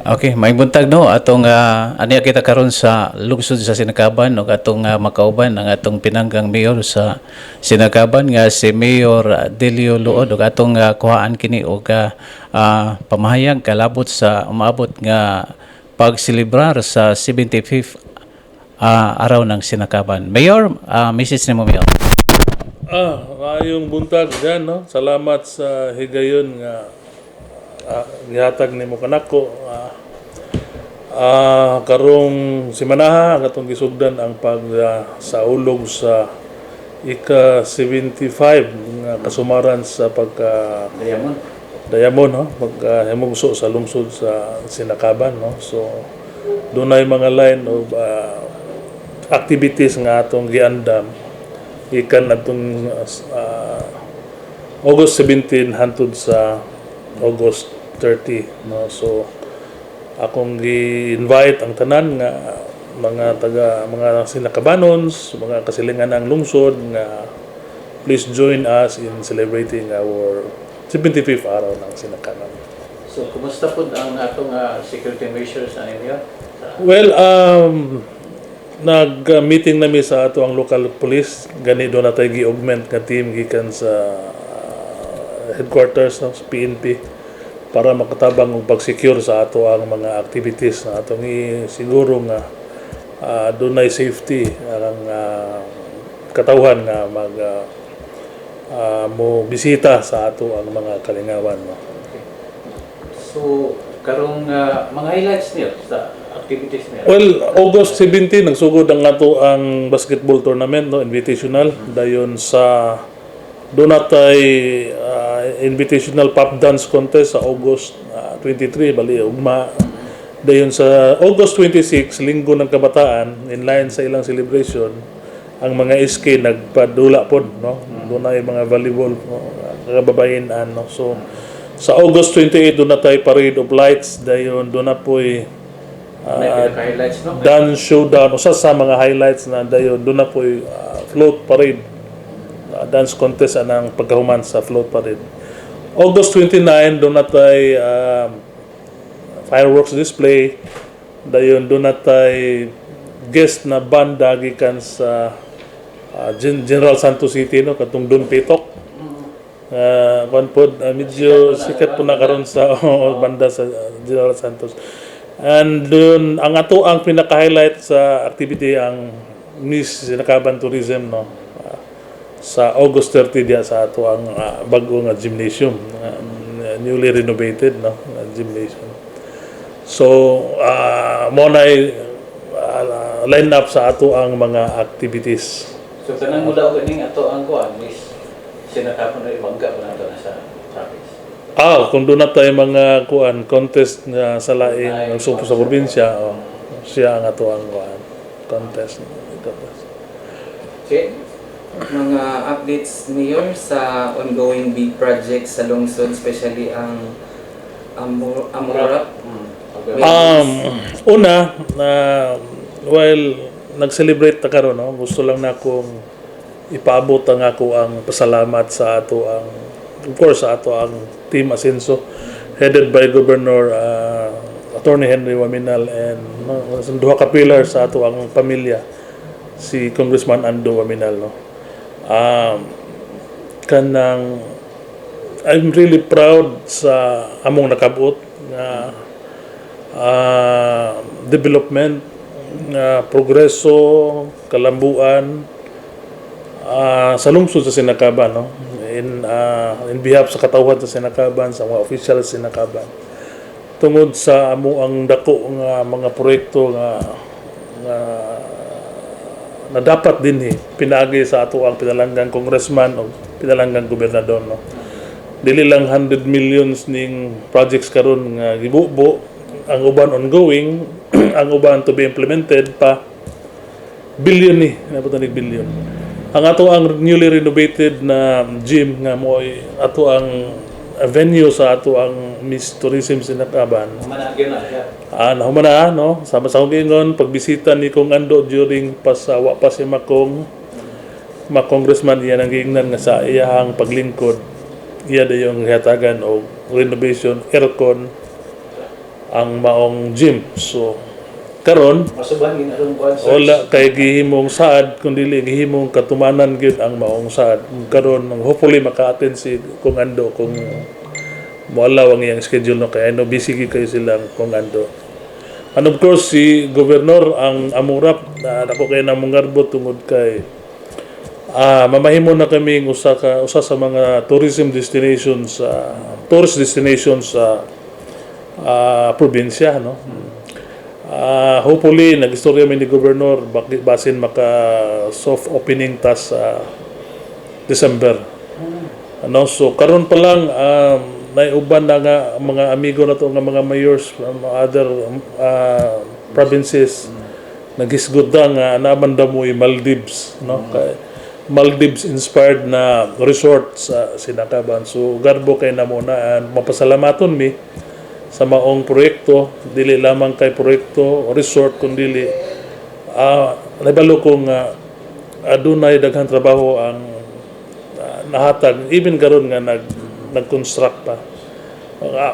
Okay, may buntag no atong aniya kita karon sa lungsod sa Sinakaban ug atong makauban ang atong pinanggang mayor sa Sinakaban nga si Mayor Delio Luod ug atong kuhaan kini og pamahayag kalabot sa umabot nga pagselebrar sa 75th araw ng Sinakaban. Mayor, message nimo Mayor. Maayong buntag dyan, no? Salamat sa higayon nga gihatag nimo kanako. Karong simanaha katong gisugdan ang pagsaulog sa ika-75 nga kasumaran sa pagka Diamond, no? Pagkahimugso sa lungsod sa Sinakaban, no? So dunay mga line of activities nga atong giandam ikan atong August 17 hangtod sa August 30, no? So akong gi-invite ang tanan nga mga Sinakabanons, mga kasilingan ng lungsod nga please join us in celebrating our 75th araw ng Sinakaban. So kumusta po ang atong security measures ani Mayor? Well, nag-meeting nami sa ato ang local police. Gani doon natay gi-augment nga team gikan sa headquarters ng PNP para makatabang og pag-secure sa ato ang mga activities na atong siguro nga dunay safety ang katawhan nga mo bisita sa ato ang mga kalingawan, no? So karong mga highlights niyo sa activities niyo? Well, August 17 nagsugod ang ato ang basketball tournament, no, invitational dayon sa donatay invitational pop dance contest sa August 23 bali ugma dayon sa August 26 linggo ng kabataan in line sa ilang celebration ang mga SK nagpadula pod, no, dunay mga volleyball, no, kababayenan, no. So sa August 28 donatay parade of lights dayon donapoy highlights no? dance showdown usa sa mga highlights na dayon donapoy float parade dance contest anang pagkahuman sa float parade. August 29 doon natay fireworks display dayon doon natay guest na banda gikan sa General Santos City, no, katong Don Pitok. Medyo sikat po na karon sa banda sa General Santos. And doon ang ato ang pinaka-highlight sa activity ang Miss Sinakaban Tourism, no, sa August 30 dia sa ato ang bago nga gymnasium, newly renovated, no, gymnasium. So mo na line up sa ato ang mga activities. So kanang mula ko ning ato ang kuan Miss Sinakaban na ibangga pa nato na sa traffic. Kung doon na tayo mga kuan contest na sa laing sa probinsya, siya ang ato ang kuan contest. Okay. Mga updates Mayor sa ongoing big projects sa lungsod, especially ang Amurap. Una while nag-celebrate ta karon, no, gusto lang na akong ipaabot ang ako ang pasalamat sa ato ang of course sa ato ang Team Asenso headed by Governor Attorney Henry Waminal and duha ka pillar sa ato ang pamilya si Congressman Ando Waminal, no. Kanang I'm really proud sa among nakabot nga development, progreso, kalambuan sa lungsod sa Sinakaban, no, in behalf sa katawhan sa Sinakaban, sa mga official sa Sinakaban tungod sa amo ang dako nga mga proyekto nga na dapat din pinagi sa ato ang pinalanggang congressman o pinalanggang gobernador, no. Dili lang 100 millions ning projects karon nga gibubo, ang uban ongoing ang uban to be implemented pa billion naputan billion. Ang ato ang newly renovated na gym nga mo ato ang venue sa ato ang Miss Tourism Sinakaban. Nahumana, no, sama sa akong ingon pagbisita ni Kong Ando during pasawa pa si Makong Congressman iya nang giingnan nga sa iyang paglingkod iya dayong hatagan og renovation, aircon, ang maong gym. So karon Masuban ginarong kuan wala kay gihimong saad kundi gihimong katumanan gyud ang maong saad. Karon hopefully maka-attend si kung ando kung wala ang iyang schedule no kay ano busy gyud kayo silang kung ando. And of course si Gobernador ang amurap na ako kay namungarbot tungod kay mamahimo na kami usa sa mga tourism destinations tourist destinations sa probinsya no. Hopefully nag-istorya mi ni Gobernador basin maka soft opening ta sa December. Ano so karon pa lang naiuban na nga mga amigo na to nga mga mayors from other provinces naghisgot nga naman daw mo Maldives no kay Maldives inspired na resort sa Sinakaban. So garbo kay na muna and mapasalamaton mi sa maong proyekto dili lamang kay proyekto resort kundi nabalo kong adunay daghang trabaho ang nahatag even karon nga nag-construct pa.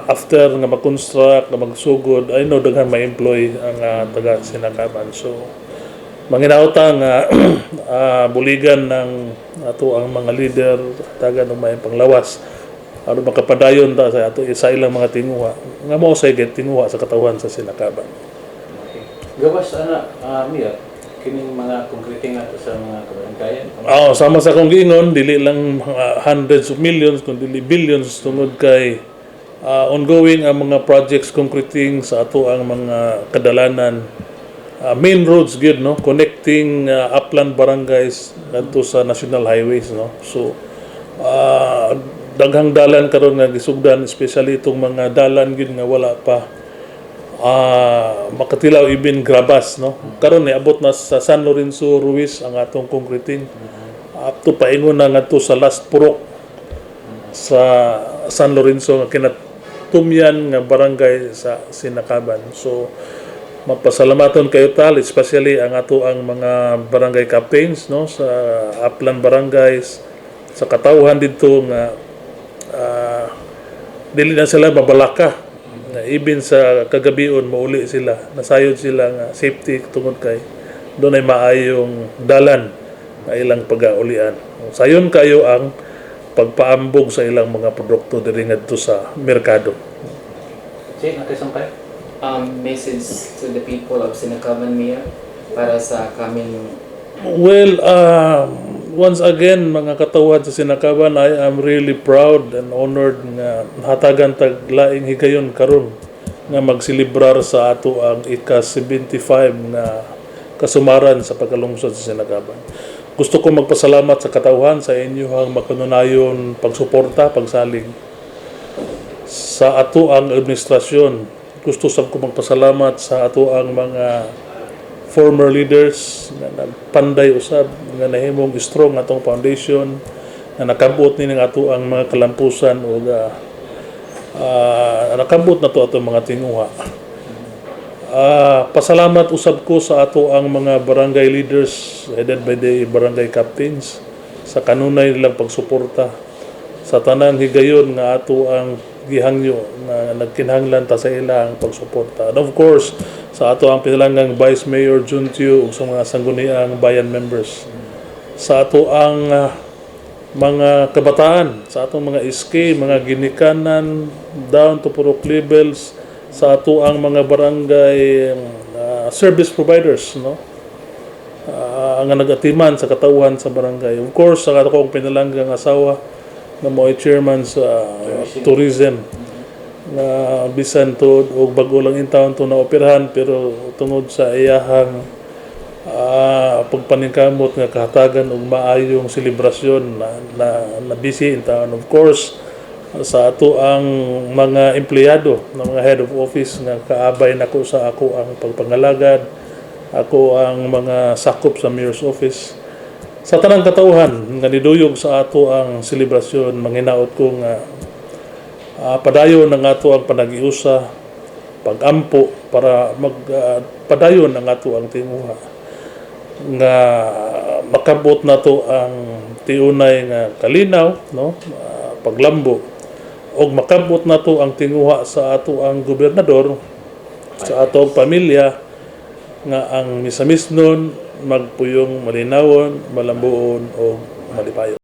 After nga mag-construct, nga magsugod, I know daghan ma-employ ang taga Sinakaban. So, manginauta nga buligan ng ato ang mga leader, taga ng may panglawas. Ano makapadayon ta sa ato isa ilang mga tinguha. Nga mo sa tinguha sa katawan sa Sinakaban. Gawas ana Mia kining mga konkrete nga sa mga kabaranggayan. Sama sa kong giingon, dili lang hundreds of millions, kundi billions tungod kay ongoing ang mga projects concreting sa ato ang mga kadalanan. Main roads gyud no, connecting upland barangays ngadto sa national highways no. So daghang dalan karon nga gisugdan, especially itong mga dalan gyud nga wala pa makatilaw ibin grabas no karon ni abot na sa San Lorenzo Ruiz ang atong concreting up to paingon na ngadto sa last purok sa San Lorenzo nga kinatumyan nga barangay sa Sinakaban. So mapasalamaton kayo tal, especially ang ato ang mga barangay captains no sa upland barangays sa katawhan dito nga dili na sila babalaka. Even sa kagabion mauli sila, nasayod sila nga safety tungod kay doon ay maayong dalan na ilang pagaulian. Sayon kayo ang pagpaambog sa ilang mga produkto diri ngadto sa merkado. Sige, nakasampay. Message to the people of Sinakaban, Mia, para sa coming. Well, once again, mga katawhan sa Sinakaban, I am really proud and honored nga hatagan tag laing higayon karon nga magsilibrar sa ato ang ika-75 nga kasumaran sa pagkalungsod sa Sinakaban. Gusto ko magpasalamat sa katawhan sa inyong makanunayon pagsuporta, pagsalig sa ato ang administrasyon. Gusto sa ko magpasalamat sa ato ang mga former leaders na nagpanday usab nga nahimong strong atong foundation na nakabot ni ng ato ang mga kalampusan o nakabot na to atong mga tinguha. Pasalamat usab ko sa ato ang mga barangay leaders headed by the barangay captains sa kanunay nilang pagsuporta sa tanang higayon nga ato ang gihangyo na nagkinahanglan ta sa ilang pagsuporta. And of course, sa ato ang pinalanggang Vice Mayor Juntio ug sa mga sangguniang bayan members. Sa ato ang mga kabataan, sa atong mga SK, mga ginikanan down to purok levels, sa ato ang mga barangay service providers no. Ang nagatiman sa katawhan sa barangay. Of course, sa ato kong pinalanggang asawa na mo chairman sa tourism na bisan to og bago lang in town to na operahan pero tungod sa iyahang pagpaningkamot nga kahatagan og maayong selebrasyon na busy in town. Of course, sa ato ang mga empleyado ng mga head of office nga kaabay nako sa ako ang pagpangalagad, ako ang mga sakop sa mayor's office. Sa tanang katawhan nga niduyog sa ato ang selebrasyon, manginaot ko nga padayon ng ato ang panagiusa, pagampo para padayon ng ato ang tinguha nga makabot na to ang tiunay nga kalinaw no, paglambo og makabot na to ang tinguha sa ato ang gobernador sa atong pamilya nga ang misamis nun magpuyong malinawon, malambuon o malipayon.